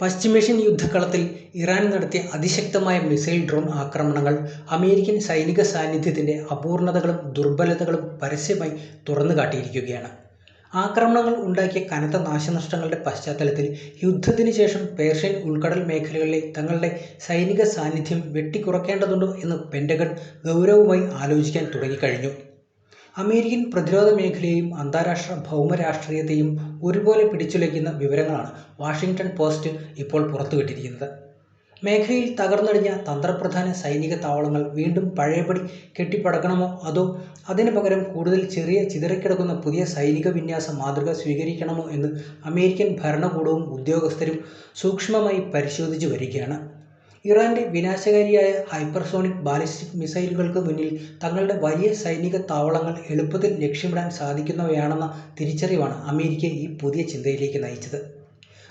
പശ്ചിമേഷ്യൻ യുദ്ധക്കളത്തിൽ ഇറാൻ നടത്തിയ അതിശക്തമായ മിസൈൽ ഡ്രോൺ ആക്രമണങ്ങൾ അമേരിക്കൻ സൈനിക സാന്നിധ്യത്തിൻ്റെ അപൂർണതകളും ദുർബലതകളും പരസ്യമായി തുറന്നുകാട്ടിയിരിക്കുകയാണ്. ആക്രമണങ്ങൾ ഉണ്ടാക്കിയ കനത്ത നാശനഷ്ടങ്ങളുടെ പശ്ചാത്തലത്തിൽ യുദ്ധത്തിന് ശേഷം പേർഷ്യൻ ഉൾക്കടൽ മേഖലകളിലെ തങ്ങളുടെ സൈനിക സാന്നിധ്യം വെട്ടിക്കുറയ്ക്കേണ്ടതുണ്ടോ എന്ന് പെൻ്റഗൺ ഗൗരവമായി ആലോചിക്കാൻ തുടങ്ങിക്കഴിഞ്ഞു. അമേരിക്കൻ പ്രതിരോധ മേഖലയെയും അന്താരാഷ്ട്ര ഭൗമരാഷ്ട്രീയത്തെയും ഒരുപോലെ പിടിച്ചുലയ്ക്കുന്ന വിവരങ്ങളാണ് വാഷിംഗ്ടൺ പോസ്റ്റ് ഇപ്പോൾ പുറത്തുവിട്ടിരിക്കുന്നത്. മേഖലയിൽ തകർന്നടിഞ്ഞ തന്ത്രപ്രധാന സൈനിക താവളങ്ങൾ വീണ്ടും പഴയപടി കെട്ടിപ്പടുക്കണമോ അതോ അതിനു പകരം കൂടുതൽ ചെറിയ ചിതറിക്കിടക്കുന്ന പുതിയ സൈനിക വിന്യാസ മാതൃക സ്വീകരിക്കണമോ എന്ന് അമേരിക്കൻ ഭരണകൂടവും ഉദ്യോഗസ്ഥരും സൂക്ഷ്മമായി പരിശോധിച്ചു വരികയാണ്. ഇറാന്റെ വിനാശകാരിയായ ഹൈപ്പർസോണിക് ബാലിസ്റ്റിക് മിസൈലുകൾക്ക് മുന്നിൽ തങ്ങളുടെ വലിയ സൈനിക താവളങ്ങൾ എളുപ്പത്തിൽ ലക്ഷ്യമിടാൻ സാധിക്കുന്നവയാണെന്ന തിരിച്ചറിവാണ് അമേരിക്കയെ ഈ പുതിയ ചിന്തയിലേക്ക് നയിച്ചത്.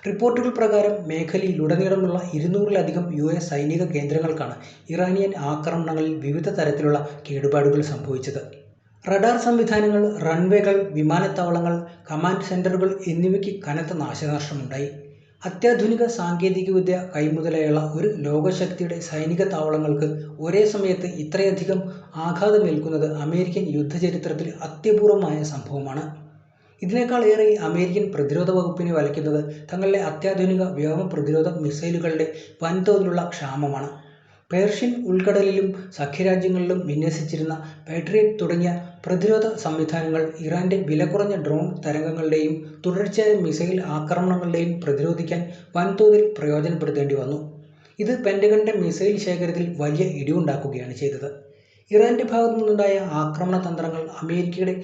റിപ്പോർട്ടുകൾ പ്രകാരം മേഖലയിലുടനീളമുള്ള 200-ലധികം US സൈനിക കേന്ദ്രങ്ങൾക്കാണ് ഇറാനിയൻ ആക്രമണങ്ങളിൽ വിവിധ തരത്തിലുള്ള കേടുപാടുകൾ സംഭവിച്ചത്. റഡാർ സംവിധാനങ്ങൾ, റൺവേകൾ, വിമാനത്താവളങ്ങൾ, കമാൻഡ് സെന്ററുകൾ എന്നിവയ്ക്ക് കനത്ത നാശനഷ്ടമുണ്ടായി. അത്യാധുനിക സാങ്കേതികവിദ്യ കൈമുതലായുള്ള ഒരു ലോകശക്തിയുടെ സൈനിക താവളങ്ങൾക്ക് ഒരേ സമയത്ത് ഇത്രയധികം ആഘാതമേൽക്കുന്നത് അമേരിക്കൻ യുദ്ധചരിത്രത്തിൽ അത്യപൂർവമായ സംഭവമാണ്. ഇതിനേക്കാൾ ഏറെ അമേരിക്കൻ പ്രതിരോധ വകുപ്പിനെ വലയ്ക്കുന്നത് തങ്ങളുടെ അത്യാധുനിക വ്യോമ പ്രതിരോധ മിസൈലുകളുടെ വൻതോതിലുള്ള ക്ഷാമമാണ്. പേർഷ്യൻ ഉൾക്കടലിലും സഖ്യരാജ്യങ്ങളിലും വിന്യസിച്ചിരുന്ന പാട്രിയറ്റ് തുടങ്ങിയ പ്രതിരോധ സംവിധാനങ്ങൾ ഇറാന്റെ വിലകുറഞ്ഞ ഡ്രോൺ തരംഗങ്ങളുടെയും തുടർച്ചയായ മിസൈൽ ആക്രമണങ്ങളുടെയും പ്രതിരോധിക്കാൻ വൻതോതിൽ പ്രയോജനപ്പെടുത്തേണ്ടി വന്നു. ഇത് പെൻ്റഗണിന്റെ മിസൈൽ ശേഖരത്തിൽ വലിയ ഇടിവുണ്ടാക്കുകയാണ് ചെയ്തത്. ഇറാന്റെ ഭാഗത്തു നിന്നുണ്ടായ ആക്രമണ തന്ത്രങ്ങൾ അമേരിക്കയുടെ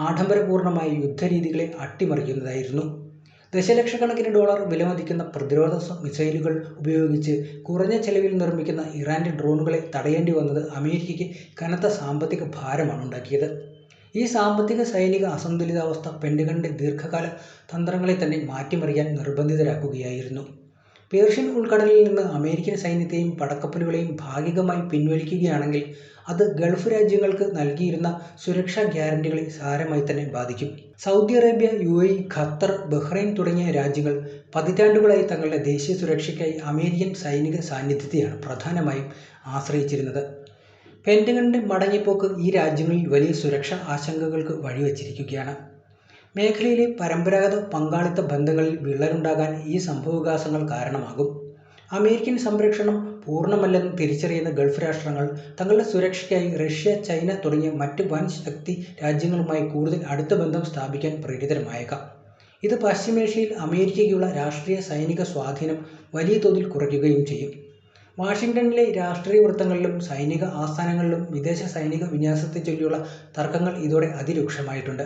ആഡംബരപൂർണമായ യുദ്ധരീതികളെ അട്ടിമറിക്കുന്നതായിരുന്നു. ദശലക്ഷക്കണക്കിന് ഡോളർ വിലമതിക്കുന്ന പ്രതിരോധ മിസൈലുകൾ ഉപയോഗിച്ച് കുറഞ്ഞ ചെലവിൽ നിർമ്മിക്കുന്ന ഇറാന്റെ ഡ്രോണുകളെ തടയേണ്ടി വന്നത് അമേരിക്കയ്ക്ക് കനത്ത സാമ്പത്തിക ഭാരമാണ് ഉണ്ടാക്കിയത്. ഈ സാമ്പത്തിക സൈനിക അസന്തുലിതാവസ്ഥ പെൻ്റഗണിന്റെ ദീർഘകാല തന്ത്രങ്ങളെ തന്നെ മാറ്റിമറിക്കാൻ നിർബന്ധിതരാക്കുകയായിരുന്നു. പേർഷ്യൻ ഉൾക്കടലിൽ നിന്ന് അമേരിക്കൻ സൈന്യത്തെയും പടക്കപ്പലുകളെയും ഭാഗികമായി പിൻവലിക്കുകയാണെങ്കിൽ അത് ഗൾഫ് രാജ്യങ്ങൾക്ക് നൽകിയിരുന്ന സുരക്ഷാ ഗ്യാരണ്ടികളെ സാരമായി തന്നെ ബാധിക്കും. Saudi Arabia, UAE, Qatar, Bahrain തുടങ്ങിയ രാജ്യങ്ങൾ പതിറ്റാണ്ടുകളായി തങ്ങളുടെ ദേശീയ സുരക്ഷയ്ക്കായി അമേരിക്കൻ സൈനിക സാന്നിധ്യത്തെയാണ് പ്രധാനമായും ആശ്രയിച്ചിരുന്നത്. പെൻ്റഗണിന്റെ മടങ്ങിപ്പോക്ക് ഈ രാജ്യങ്ങളിൽ വലിയ സുരക്ഷാ ആശങ്കകൾക്ക് വഴിവെച്ചിരിക്കുകയാണ്. മേഖലയിലെ പരമ്പരാഗത പങ്കാളിത്ത ബന്ധങ്ങളിൽ വിള്ളലുണ്ടാകാൻ ഈ സംഭവവികാസങ്ങൾ കാരണമാകും. അമേരിക്കൻ സംരക്ഷണം പൂർണ്ണമല്ലെന്ന് തിരിച്ചറിയുന്ന ഗൾഫ് രാഷ്ട്രങ്ങൾ തങ്ങളുടെ സുരക്ഷയ്ക്കായി റഷ്യ, ചൈന തുടങ്ങിയ മറ്റ് വൻ ശക്തി രാജ്യങ്ങളുമായി കൂടുതൽ അടുത്ത ബന്ധം സ്ഥാപിക്കാൻ പ്രേരിതമായേക്കാം. ഇത് പശ്ചിമേഷ്യയിൽ അമേരിക്കയ്ക്കുള്ള രാഷ്ട്രീയ സൈനിക സ്വാധീനം വലിയ തോതിൽ കുറയ്ക്കുകയും ചെയ്യും. വാഷിംഗ്ടണിലെ രാഷ്ട്രീയ വൃത്തങ്ങളിലും സൈനിക ആസ്ഥാനങ്ങളിലും വിദേശ സൈനിക വിന്യാസത്തെ ചൊല്ലിയുള്ള തർക്കങ്ങൾ ഇതോടെ അതിരൂക്ഷമായിട്ടുണ്ട്.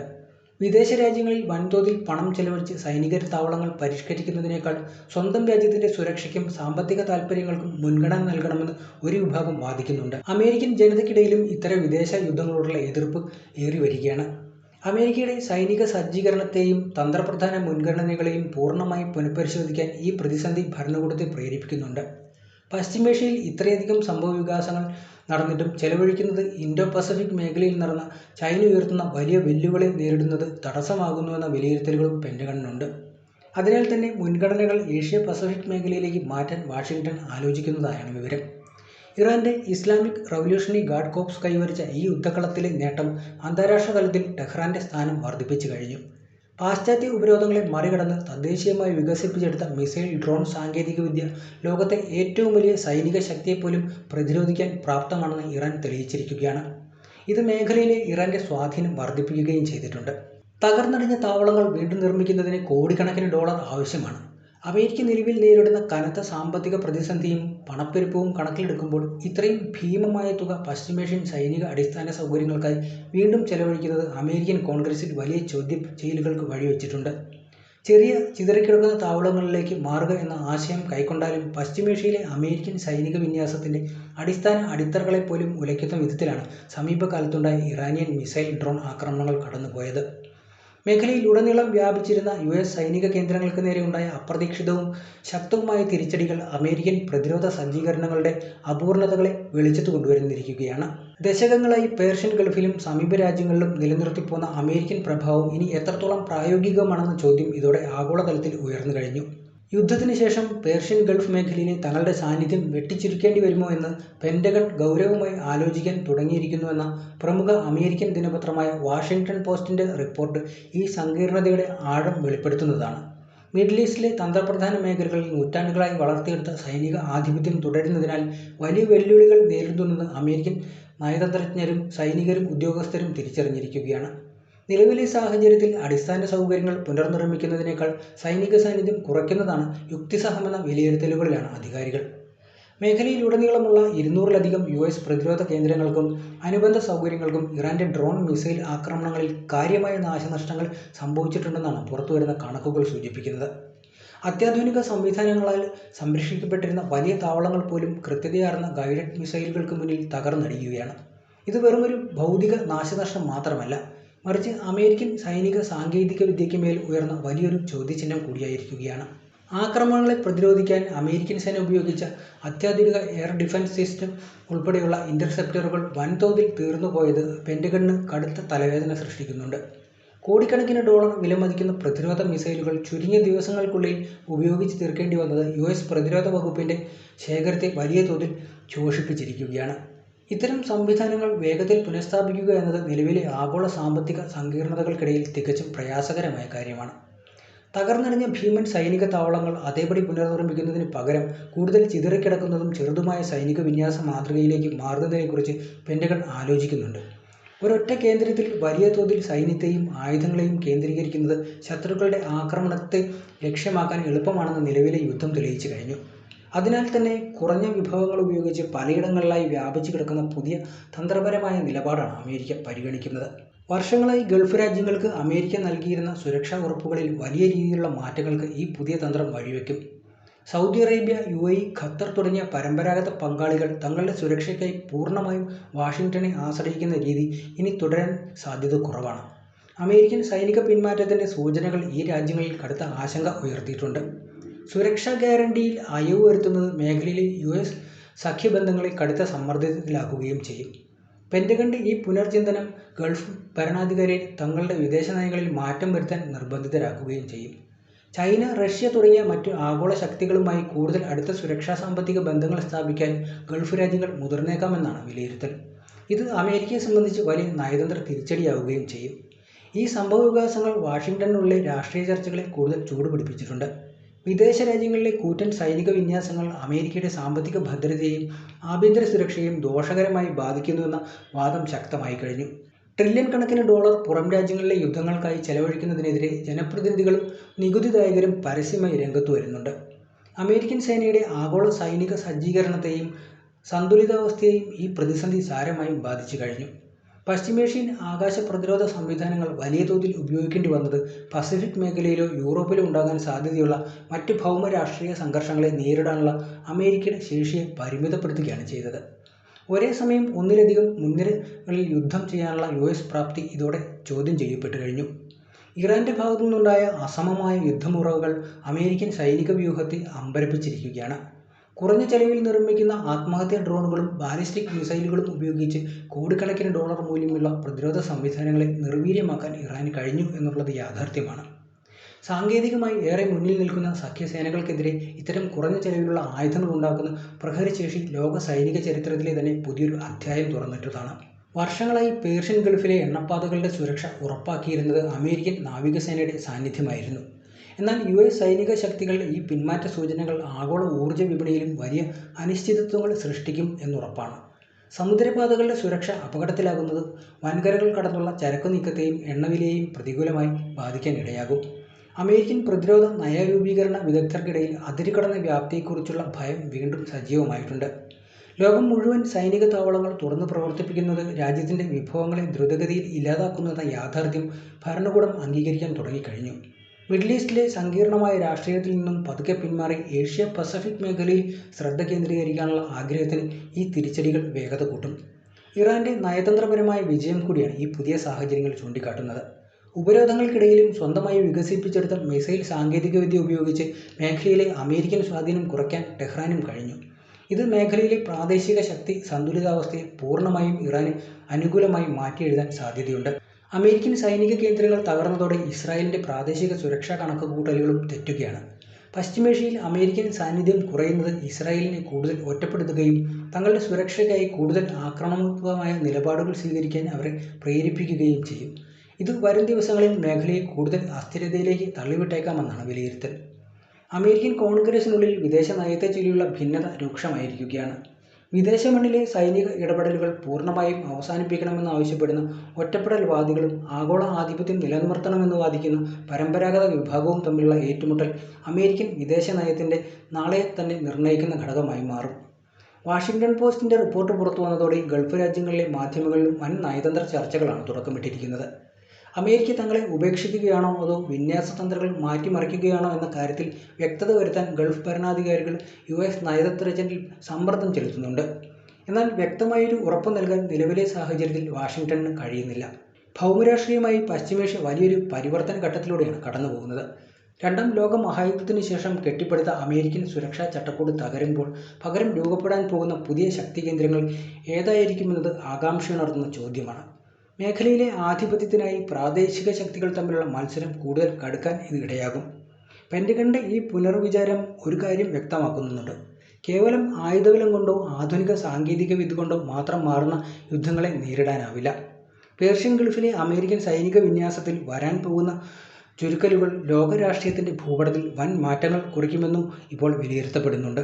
വിദേശ രാജ്യങ്ങളിൽ വൻതോതിൽ പണം ചെലവഴിച്ച് സൈനിക താവളങ്ങൾ പരിഷ്കരിക്കുന്നതിനേക്കാൾ സ്വന്തം രാജ്യത്തിന്റെ സുരക്ഷയ്ക്കും സാമ്പത്തിക താൽപ്പര്യങ്ങൾക്കും മുൻഗണന നൽകണമെന്ന് ഒരു വിഭാഗം വാദിക്കുന്നുണ്ട്. അമേരിക്കൻ ജനതയ്ക്കിടയിലും ഇത്തരം വിദേശ യുദ്ധങ്ങളോടുള്ള എതിർപ്പ് ഏറി വരികയാണ്. അമേരിക്കയുടെ സൈനിക സജ്ജീകരണത്തെയും തന്ത്രപ്രധാന മുൻഗണനകളെയും പൂർണ്ണമായി പുനഃപരിശോധിക്കാൻ ഈ പ്രതിസന്ധി ഭരണകൂടത്തെ പ്രേരിപ്പിക്കുന്നുണ്ട്. പശ്ചിമേഷ്യയിൽ ഇത്രയധികം സംഭവവികാസങ്ങൾ നടന്നിട്ടും ചെലവഴിക്കുന്നത് ഇൻഡോ പസഫിക് മേഖലയിൽ നടന്ന ചൈന ഉയർത്തുന്ന വലിയ വെല്ലുവിളി നേരിടുന്നത് തടസ്സമാകുന്നുവെന്ന വിലയിരുത്തലുകളും പെൻ്റഗണിനുണ്ട്. അതിനാൽ തന്നെ മുൻഗണനകൾ ഏഷ്യ പസഫിക് മേഖലയിലേക്ക് മാറ്റാൻ വാഷിംഗ്ടൺ ആലോചിക്കുന്നതായാണ് വിവരം. ഇറാന്റെ ഇസ്ലാമിക് റവല്യൂഷണറി ഗാർഡ് കോർപ്സ് കൈവരിച്ച ഈ യുദ്ധക്കളത്തിലെ നേട്ടം അന്താരാഷ്ട്ര തലത്തിൽ ടെഹ്റാന്റെ സ്ഥാനം വർദ്ധിപ്പിച്ചു കഴിഞ്ഞു. പാശ്ചാത്യ ഉപരോധങ്ങളെ മറികടന്ന് തദ്ദേശീയമായി വികസിപ്പിച്ചെടുത്ത മിസൈൽ ഡ്രോൺ സാങ്കേതികവിദ്യ ലോകത്തെ ഏറ്റവും വലിയ സൈനിക ശക്തിയെപ്പോലും പ്രതിരോധിക്കാൻ പ്രാപ്തമാണെന്ന് ഇറാൻ തെളിയിച്ചിരിക്കുകയാണ്. ഇത് മേഖലയിലെ ഇറാന്റെ സ്വാധീനം വർദ്ധിപ്പിക്കുകയും ചെയ്തിട്ടുണ്ട്. തകർന്നടിഞ്ഞ താവളങ്ങൾ വീണ്ടും നിർമ്മിക്കുന്നതിന് കോടിക്കണക്കിന് ഡോളർ ആവശ്യമാണ്. അമേരിക്ക നിലവിൽ നേരിടുന്ന കനത്ത സാമ്പത്തിക പ്രതിസന്ധിയും പണപ്പെരുപ്പവും കണക്കിലെടുക്കുമ്പോൾ ഇത്രയും ഭീമമായ തുക പശ്ചിമേഷ്യൻ സൈനിക അടിസ്ഥാന സൗകര്യങ്ങൾക്കായി വീണ്ടും ചെലവഴിക്കുന്നത് അമേരിക്കൻ കോൺഗ്രസിൽ വലിയ ചോദ്യം ചെയ്യലുകൾക്ക് വഴിവെച്ചിട്ടുണ്ട്. ചെറിയ ചിതറിക്കിടക്കുന്ന താവളങ്ങളിലേക്ക് മാറുക എന്ന ആശയം കൈക്കൊണ്ടാലും പശ്ചിമേഷ്യയിലെ അമേരിക്കൻ സൈനിക വിന്യാസത്തിന്റെ അടിസ്ഥാന അടിത്തറകളെപ്പോലും ഉലയ്ക്കുന്ന വിധത്തിലാണ് സമീപകാലത്തുണ്ടായ ഇറാനിയൻ മിസൈൽ ഡ്രോൺ ആക്രമണങ്ങൾ കടന്നുപോയത്. മേഖലയിലുടനീളം വ്യാപിച്ചിരുന്ന US സൈനിക കേന്ദ്രങ്ങൾക്ക് നേരെ ഉണ്ടായ അപ്രതീക്ഷിതവും ശക്തവുമായ തിരിച്ചടികൾ അമേരിക്കൻ പ്രതിരോധ സജ്ജീകരണങ്ങളുടെ അപൂർണതകളെ വെളിച്ചത്ത് കൊണ്ടുവരുന്നിരിക്കുകയാണ്. ദശകങ്ങളായി പേർഷ്യൻ ഗൾഫിലും സമീപ രാജ്യങ്ങളിലും നിലനിർത്തിപ്പോന്ന അമേരിക്കൻ പ്രഭാവം ഇനി എത്രത്തോളം പ്രായോഗികമാണെന്ന ചോദ്യം ഇതോടെ ആഗോളതലത്തിൽ ഉയർന്നു കഴിഞ്ഞു. യുദ്ധത്തിന് ശേഷം പേർഷ്യൻ ഗൾഫ് മേഖലയിലെ തങ്ങളുടെ സാന്നിധ്യം വെട്ടിച്ചുരുക്കേണ്ടി വരുമോ എന്ന് പെന്റഗൺ ഗൗരവമായി ആലോചിക്കാൻ തുടങ്ങിയിരിക്കുന്നുവെന്ന പ്രമുഖ അമേരിക്കൻ ദിനപത്രമായ വാഷിംഗ്ടൺ പോസ്റ്റിന്റെ റിപ്പോർട്ട് ഈ സങ്കീർണതയുടെ ആഴം വെളിപ്പെടുത്തുന്നതാണ്. മിഡിൽ ഈസ്റ്റിലെ തന്ത്രപ്രധാന മേഖലകളിൽ നൂറ്റാണ്ടുകളായി വളർത്തിയെടുത്ത സൈനിക ആധിപത്യം തുടരുന്നതിനാൽ വലിയ വെല്ലുവിളികൾ നേരിടുന്നത് അമേരിക്കൻ നയതന്ത്രജ്ഞരും സൈനികരും ഉദ്യോഗസ്ഥരും തിരിച്ചറിഞ്ഞിരിക്കുകയാണ്. നിലവിലെ സാഹചര്യത്തിൽ അടിസ്ഥാന സൗകര്യങ്ങൾ പുനർനിർമ്മിക്കുന്നതിനേക്കാൾ സൈനിക സാന്നിധ്യം കുറയ്ക്കുന്നതാണ് യുക്തിസഹമെന്ന വിലയിരുത്തലുകളിലാണ് അധികാരികൾ. മേഖലയിലുടനീളമുള്ള 200-ലധികം US പ്രതിരോധ കേന്ദ്രങ്ങൾക്കും അനുബന്ധ സൗകര്യങ്ങൾക്കും ഇറാന്റെ ഡ്രോൺ മിസൈൽ ആക്രമണങ്ങളിൽ കാര്യമായ നാശനഷ്ടങ്ങൾ സംഭവിച്ചിട്ടുണ്ടെന്നാണ് പുറത്തുവരുന്ന കണക്കുകൾ സൂചിപ്പിക്കുന്നത്. അത്യാധുനിക സംവിധാനങ്ങളാൽ സംരക്ഷിക്കപ്പെട്ടിരുന്ന വലിയ താവളങ്ങൾ പോലും കൃത്യതയാർന്ന ഗൈഡഡ് മിസൈലുകൾക്ക് മുന്നിൽ തകർന്നടിയുകയാണ്. ഇത് വെറുമൊരു ഭൗതിക നാശനഷ്ടം മാത്രമല്ല, മറിച്ച് അമേരിക്കൻ സൈനിക സാങ്കേതിക വിദ്യയ്ക്ക് മേൽ ഉയർന്ന വലിയൊരു ചോദ്യചിഹ്നം കൂടിയായിരിക്കുകയാണ്. ആക്രമണങ്ങളെ പ്രതിരോധിക്കാൻ അമേരിക്കൻ സേന ഉപയോഗിച്ച അത്യാധുനിക എയർ ഡിഫൻസ് സിസ്റ്റം ഉൾപ്പെടെയുള്ള ഇന്റർസെപ്റ്ററുകൾ വൻതോതിൽ തീർന്നുപോയത് പെന്റഗണിന് കടുത്ത തലവേദന സൃഷ്ടിക്കുന്നുണ്ട്. കോടിക്കണക്കിന് ഡോളർ വിലമതിക്കുന്ന പ്രതിരോധ മിസൈലുകൾ ചുരുങ്ങിയ ദിവസങ്ങൾക്കുള്ളിൽ ഉപയോഗിച്ച് തീർക്കേണ്ടി വന്നത് US പ്രതിരോധ വകുപ്പിന്റെ ശേഖരത്തെ വലിയ തോതിൽ ശോഷിപ്പിച്ചിരിക്കുകയാണ്. ഇത്തരം സംവിധാനങ്ങൾ വേഗത്തിൽ പുനഃസ്ഥാപിക്കുക എന്നത് നിലവിലെ ആഗോള സാമ്പത്തിക സങ്കീർണതകൾക്കിടയിൽ തികച്ചും പ്രയാസകരമായ കാര്യമാണ്. തകർന്നടിഞ്ഞ ഭീമൻ സൈനിക താവളങ്ങൾ അതേപടി പുനർനിർമ്മിക്കുന്നതിന് പകരം കൂടുതൽ ചിതറിക്കിടക്കുന്നതും ചെറുതുമായ സൈനിക വിന്യാസ മാതൃകയിലേക്ക് മാറുന്നതിനെക്കുറിച്ച് പെന്റഗൺ ആലോചിക്കുന്നുണ്ട്. ഒരൊറ്റ കേന്ദ്രത്തിൽ വലിയ തോതിൽ സൈന്യത്തെയും ആയുധങ്ങളെയും കേന്ദ്രീകരിക്കുന്നത് ശത്രുക്കളുടെ ആക്രമണത്തെ ലക്ഷ്യമാക്കാൻ എളുപ്പമാണെന്ന് നിലവിലെ യുദ്ധം തെളിയിച്ചു കഴിഞ്ഞു. അതിനാൽ തന്നെ കുറഞ്ഞ വിഭവങ്ങൾ ഉപയോഗിച്ച് പലയിടങ്ങളിലായി വ്യാപിച്ചു കിടക്കുന്ന പുതിയ തന്ത്രപരമായ നിലപാടാണ് അമേരിക്ക പരിഗണിക്കുന്നത്. വർഷങ്ങളായി ഗൾഫ് രാജ്യങ്ങൾക്ക് അമേരിക്ക നൽകിയിരുന്ന സുരക്ഷാ ഉറപ്പുകളിൽ വലിയ രീതിയിലുള്ള മാറ്റങ്ങൾക്ക് ഈ പുതിയ തന്ത്രം വഴിവെക്കും. സൗദി അറേബ്യ, UAE, ഖത്തർ തുടങ്ങിയ പരമ്പരാഗത പങ്കാളികൾ തങ്ങളുടെ സുരക്ഷയ്ക്കായി പൂർണ്ണമായും വാഷിംഗ്ടണെ ആശ്രയിക്കുന്ന രീതി ഇനി തുടരാൻ സാധ്യത കുറവാണ്. അമേരിക്കൻ സൈനിക പിന്മാറ്റത്തിന്റെ സൂചനകൾ ഈ രാജ്യങ്ങളിൽ കടുത്ത ആശങ്ക ഉയർത്തിയിട്ടുണ്ട്. സുരക്ഷാ ഗ്യാരണ്ടിയിൽ അയവ് വരുത്തുന്നത് മേഖലയിലെ US സഖ്യബന്ധങ്ങളെ കടുത്ത സമ്മർദ്ദത്തിലാക്കുകയും ചെയ്യും. പെന്റഗണിന്റെ ഈ പുനർചിന്തനം ഗൾഫ് ഭരണാധികാരികൾ തങ്ങളുടെ വിദേശ നയങ്ങളിൽ മാറ്റം വരുത്താൻ നിർബന്ധിതരാക്കുകയും ചെയ്യും. ചൈന, റഷ്യ തുടങ്ങിയ മറ്റു ആഗോള ശക്തികളുമായി കൂടുതൽ അടുത്ത സുരക്ഷാ സാമ്പത്തിക ബന്ധങ്ങൾ സ്ഥാപിക്കാൻ ഗൾഫ് രാജ്യങ്ങൾ മുതിർന്നേക്കാമെന്നാണ് വിലയിരുത്തൽ. ഇത് അമേരിക്കയെ സംബന്ധിച്ച് വലിയ നയതന്ത്ര തിരിച്ചടിയാവുകയും ചെയ്യും. ഈ സംഭവവികാസങ്ങൾ വാഷിംഗ്ടണിനുള്ളിലെ രാഷ്ട്രീയ ചർച്ചകളെ കൂടുതൽ ചൂടുപിടിപ്പിച്ചിട്ടുണ്ട്. വിദേശ രാജ്യങ്ങളിലെ കൂറ്റൻ സൈനിക വിന്യാസങ്ങൾ അമേരിക്കയുടെ സാമ്പത്തിക ഭദ്രതയെയും ആഭ്യന്തര സുരക്ഷയെയും ദോഷകരമായി ബാധിക്കുന്നുവെന്ന വാദം ശക്തമായി കഴിഞ്ഞു. ട്രില്യൺ കണക്കിന് ഡോളർ പുറം രാജ്യങ്ങളിലെ യുദ്ധങ്ങൾക്കായി ചെലവഴിക്കുന്നതിനെതിരെ ജനപ്രതിനിധികളും നികുതിദായകരും പരസ്യമായി രംഗത്തു വരുന്നുണ്ട്. അമേരിക്കൻ സേനയുടെ ആഗോള സൈനിക സജ്ജീകരണത്തെയും സന്തുലിതാവസ്ഥയെയും ഈ പ്രതിസന്ധി സാരമായി ബാധിച്ചു കഴിഞ്ഞു. പശ്ചിമേഷ്യൻ ആകാശ പ്രതിരോധ സംവിധാനങ്ങൾ വലിയ തോതിൽ ഉപയോഗിക്കേണ്ടി വന്നത് പസഫിക് മേഖലയിലോ യൂറോപ്പിലോ ഉണ്ടാകാൻ സാധ്യതയുള്ള മറ്റ് ഭൗമ രാഷ്ട്രീയ സംഘർഷങ്ങളെ നേരിടാനുള്ള അമേരിക്കയുടെ ശേഷിയെ പരിമിതപ്പെടുത്തുകയാണ് ചെയ്തത്. ഒരേ സമയം ഒന്നിലധികം മുൻനിരകളിൽ യുദ്ധം ചെയ്യാനുള്ള US പ്രാപ്തി ഇതോടെ ചോദ്യം ചെയ്യപ്പെട്ടു കഴിഞ്ഞു. ഇറാന്റെ ഭാഗത്തു നിന്നുണ്ടായ അസമമായ യുദ്ധമുറകൾ അമേരിക്കൻ സൈനിക വ്യൂഹത്തെ അമ്പരപ്പിച്ചിരിക്കുകയാണ്. കുറഞ്ഞ ചെലവിൽ നിർമ്മിക്കുന്ന ആത്മഹത്യാ ഡ്രോണുകളും ബാലിസ്റ്റിക് മിസൈലുകളും ഉപയോഗിച്ച് കോടിക്കണക്കിന് ഡോളർ മൂല്യമുള്ള പ്രതിരോധ സംവിധാനങ്ങളെ നിർവീര്യമാക്കാൻ ഇറാന് കഴിഞ്ഞു എന്നുള്ളത് യാഥാർത്ഥ്യമാണ്. സാങ്കേതികമായി ഏറെ മുന്നിൽ നിൽക്കുന്ന സഖ്യസേനകൾക്കെതിരെ ഇത്തരം കുറഞ്ഞ ചെലവിലുള്ള ആയുധങ്ങൾ ഉണ്ടാക്കുന്ന പ്രഹരശേഷി ലോക സൈനിക ചരിത്രത്തിലെ തന്നെ പുതിയൊരു അധ്യായം തുറന്നിട്ടതാണ്. വർഷങ്ങളായി പേർഷ്യൻ ഗൾഫിലെ എണ്ണപ്പാതകളുടെ സുരക്ഷ ഉറപ്പാക്കിയിരുന്നത് അമേരിക്കൻ നാവികസേനയുടെ സാന്നിധ്യമായിരുന്നു. എന്നാൽ US സൈനിക ശക്തികളുടെ ഈ പിന്മാറ്റ സൂചനകൾ ആഗോള ഊർജ്ജ വിപണിയിലും വലിയ അനിശ്ചിതത്വങ്ങൾ സൃഷ്ടിക്കും എന്നുറപ്പാണ്. സമുദ്രപാതകളുടെ സുരക്ഷ അപകടത്തിലാകുന്നത് വൻകരകൾ കടന്നുള്ള ചരക്കു നീക്കത്തെയും എണ്ണവിലയെയും പ്രതികൂലമായി ബാധിക്കാൻ ഇടയാകും. അമേരിക്കൻ പ്രതിരോധ നയരൂപീകരണ വിദഗ്ധർക്കിടയിൽ അതിരുകടന്ന വ്യാപ്തിയെക്കുറിച്ചുള്ള ഭയം വീണ്ടും സജീവമായിട്ടുണ്ട്. ലോകം മുഴുവൻ സൈനിക താവളങ്ങൾ തുറന്നു പ്രവർത്തിപ്പിക്കുന്നത് രാജ്യത്തിന്റെ വിഭവങ്ങളെ ദ്രുതഗതിയിൽ ഇല്ലാതാക്കുന്നുവെന്ന യാഥാർത്ഥ്യം ഭരണകൂടം അംഗീകരിക്കാൻ തുടങ്ങിക്കഴിഞ്ഞു. മിഡിൽ ഈസ്റ്റിലെ സങ്കീർണമായ രാഷ്ട്രീയത്തിൽ നിന്നും പതുക്കെ പിന്മാറി ഏഷ്യ പസഫിക് മേഖലയിൽ ശ്രദ്ധ കേന്ദ്രീകരിക്കാനുള്ള ആഗ്രഹത്തിന് ഈ തിരിച്ചടികൾ വേഗത കൂട്ടും. ഇറാന്റെ നയതന്ത്രപരമായ വിജയം കൂടിയാണ് ഈ പുതിയ സാഹചര്യങ്ങൾ ചൂണ്ടിക്കാട്ടുന്നത്. ഉപരോധങ്ങൾക്കിടയിലും സ്വന്തമായി വികസിപ്പിച്ചെടുത്ത മിസൈൽ സാങ്കേതികവിദ്യ ഉപയോഗിച്ച് മേഖലയിലെ അമേരിക്കൻ സ്വാധീനം കുറയ്ക്കാൻ ടെഹ്റാനും കഴിഞ്ഞു. ഇത് മേഖലയിലെ പ്രാദേശിക ശക്തി സന്തുലിതാവസ്ഥയെ പൂർണ്ണമായും ഇറാന് അനുകൂലമായി മാറ്റിയെഴുതാൻ സാധ്യതയുണ്ട്. അമേരിക്കൻ സൈനിക കേന്ദ്രങ്ങൾ തകർന്നതോടെ ഇസ്രായേലിന്റെ പ്രാദേശിക സുരക്ഷാ കണക്കുകൂട്ടലുകളും തെറ്റുകയാണ്. പശ്ചിമേഷ്യയിൽ അമേരിക്കൻ സാന്നിധ്യം കുറയുന്നത് ഇസ്രായേലിനെ കൂടുതൽ ഒറ്റപ്പെടുത്തുകയും തങ്ങളുടെ സുരക്ഷയ്ക്കായി കൂടുതൽ ആക്രമണാത്മകമായ നിലപാടുകൾ സ്വീകരിക്കാൻ അവരെ പ്രേരിപ്പിക്കുകയും ചെയ്യും. ഇത് വരും ദിവസങ്ങളിൽ മേഖലയെ കൂടുതൽ അസ്ഥിരതയിലേക്ക് തള്ളിവിട്ടേക്കാമെന്നാണ് വിലയിരുത്തൽ. അമേരിക്കൻ കോൺഗ്രസിനുള്ളിൽ വിദേശ നയത്തെ ചൊല്ലിയുള്ള ഭിന്നത രൂക്ഷമായിരിക്കുകയാണ്. വിദേശ മണ്ണിലെ സൈനിക ഇടപെടലുകൾ പൂർണ്ണമായും അവസാനിപ്പിക്കണമെന്നാവശ്യപ്പെടുന്ന ഒറ്റപ്പെടൽവാദികളും ആഗോള ആധിപത്യം നിലനിർത്തണമെന്ന് വാദിക്കുന്ന പരമ്പരാഗത വിഭാഗവും തമ്മിലുള്ള ഏറ്റുമുട്ടൽ അമേരിക്കൻ വിദേശ നയത്തിൻ്റെ നാളെ തന്നെ നിർണ്ണയിക്കുന്ന ഘടകമായി മാറും. വാഷിംഗ്ടൺ പോസ്റ്റിൻ്റെ റിപ്പോർട്ട് പുറത്തു വന്നതോടെ ഗൾഫ് രാജ്യങ്ങളിലെ മാധ്യമങ്ങളിലും വൻ നയതന്ത്ര ചർച്ചകളാണ് തുടക്കമിട്ടിരിക്കുന്നത്. അമേരിക്ക തങ്ങളെ ഉപേക്ഷിക്കുകയാണോ അതോ വിന്യാസതന്ത്രങ്ങൾ മാറ്റിമറിക്കുകയാണോ എന്ന കാര്യത്തിൽ വ്യക്തത വരുത്താൻ ഗൾഫ് ഭരണാധികാരികൾ US നയതന്ത്രജ്ഞരിൽ സമ്മർദ്ദം ചെലുത്തുന്നുണ്ട്. എന്നാൽ വ്യക്തമായൊരു ഉറപ്പ് നൽകാൻ നിലവിലെ സാഹചര്യത്തിൽ വാഷിംഗ്ടണിന് കഴിയുന്നില്ല. ഭൗമരാഷ്ട്രീയമായി പശ്ചിമേഷ്യ വലിയൊരു പരിവർത്തന ഘട്ടത്തിലൂടെയാണ് കടന്നുപോകുന്നത്. രണ്ടാം ലോക മഹായുദ്ധത്തിനു ശേഷം കെട്ടിപ്പടുത്ത അമേരിക്കൻ സുരക്ഷാ ചട്ടക്കൂട് തകരുമ്പോൾ പകരം രൂപപ്പെടാൻ പോകുന്ന പുതിയ ശക്തി കേന്ദ്രങ്ങൾ ഏതായിരിക്കുമെന്നത് ആകാംക്ഷയുണർത്തുന്ന ചോദ്യമാണ്. മേഖലയിലെ ആധിപത്യത്തിനായി പ്രാദേശിക ശക്തികൾ തമ്മിലുള്ള മത്സരം കൂടുതൽ കടുക്കാൻ ഇത് ഇടയാകും. പെൻറ്റഗണിൻ്റെ ഈ പുനർവിചാരം ഒരു കാര്യം വ്യക്തമാക്കുന്നുണ്ട്. കേവലം ആയുധബലം കൊണ്ടോ ആധുനിക സാങ്കേതിക വിദ്യ കൊണ്ടോ മാത്രം മാറുന്ന യുദ്ധങ്ങളെ നേരിടാനാവില്ല. പേർഷ്യൻ ഗൾഫിലെ അമേരിക്കൻ സൈനിക വിന്യാസത്തിൽ വരാൻ പോകുന്ന ചുരുക്കലുകൾ ലോകരാഷ്ട്രീയത്തിൻ്റെ ഭൂപടത്തിൽ വൻ മാറ്റങ്ങൾ കുറിക്കുമെന്നും ഇപ്പോൾ വിലയിരുത്തപ്പെടുന്നുണ്ട്.